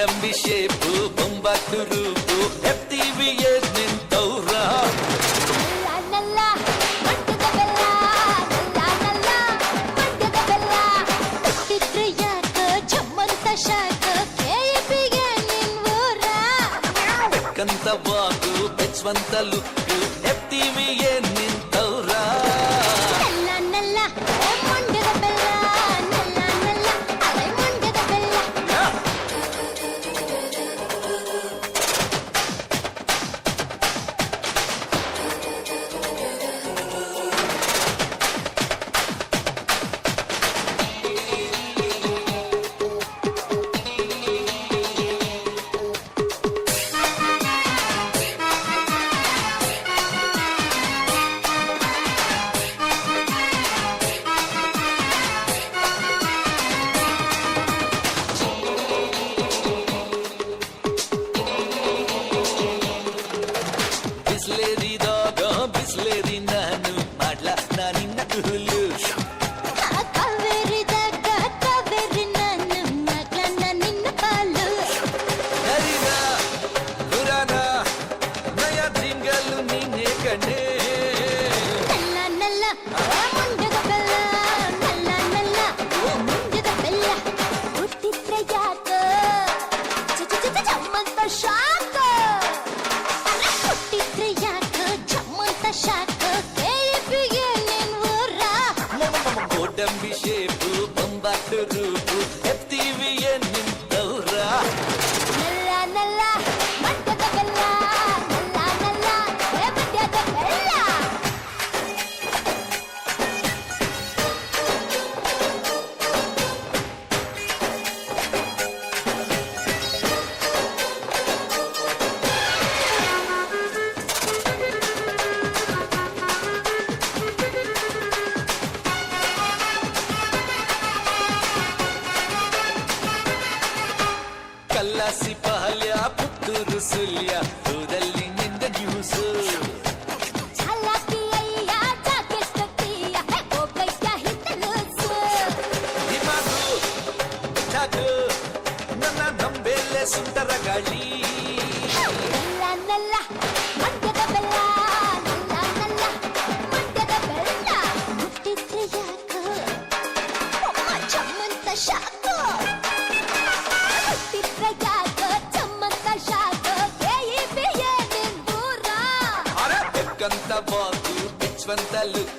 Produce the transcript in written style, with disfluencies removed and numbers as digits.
ಗೋಡಂಬಿ shape ಬೊಂಬಾಟು ರೂಪು ಎಫ್ಟಿವಿ ನಿಂತವ್ರ ಬೆಕ್ಕಂತ ಬಾಕು ಬೆಚ್ಚವಂತ look ಎಫ್ಟಿವಿ ನಿಂತವ್ರ ಬಿಸ್ಲೇರಿದಾಗ Bisleri ನಾನು ಮಾಡ್ಲಾ ನಾನಿನ್ನ ಹುಲ್ಲು ಕಾವೇರಿ ನಾನು ಮಗ್ಲ ನಿನ್ನ ಪಾಲು ಹರಿನ ಪುರಾಣ ನಯ ಡ್ರೀಮ್ಗಲ್ಲು ನೀನೇ ಕಣ್ಣೆ ನಲ್ಲ ಮುಂಡದ ಬೆಲ್ಲ ನಲ್ಲ ಮುಂಡದ ಬೆಲ್ಲ ಹುಟ್ಟಿದ್ರೆ ಯಾಕ ಚಮ್ಮಂತ ಶಾಕ ಹುಟ್ಟಿದ್ರೆ ಯಾಕ ಚಮ್ಮಂತ ಶಾಕ ಕೇಳಿಪಿಗೆ ನಿನ್ವೂರ ಗೋಡಂಬಿ ಶೇಪು ಬೊಂಬಾಟು ರೂಪು ಎಫ್ಟಿವಿ ನಿಂತವ್ರ ನಲ್ಲ ಮಂಡ್ಯದ ಬೆಲ್ಲ ನಲ್ಲ ಮಂಡ್ಯದ ಬೆಲ್ಲ ಕಲ್ಲಾಸಿ ಪಹಲ್ಯ ಪುತ್ತೂರು ಸುಲ್ಯ ಊರಲ್ಲಿ ನಿಂದ ನ್ಯೂಸು ಛಲಕಿಯಯ್ಯ ಜಾಕೆಟ್ಟಕ್ಕಿಯ ಹೋಗಯ್ಯ ಹಿತ್ತಲೂಸು ದಿಮಾಗು ಚಾಕು ನನ್ನ ನಂಬೆಲ್ಲೆ ಸುಂದರ ಗಾಳಿ ನಲ್ಲ ಮಂಡ್ಯದ ಬೆಲ್ಲ ನಲ್ಲ ಮಂಡ್ಯದ ಬೆಲ್ಲ ಹುಟ್ಟಿದ್ರೆ ಯಾಕ ಚಮ್ಮಂತ ಶಾಕ ಹುಟ್ಟಿದ್ರೆ ಯಾಕ ಚಮ್ಮಂತ ಶಾಕ ಕೇಯಿಬಿಯೇ ನಿಂದೂರ ಅರೆ ಬೆಕ್ಕಂತ ಬಾಕು ಬೆಚ್ಚವಂತ ಲುಕ್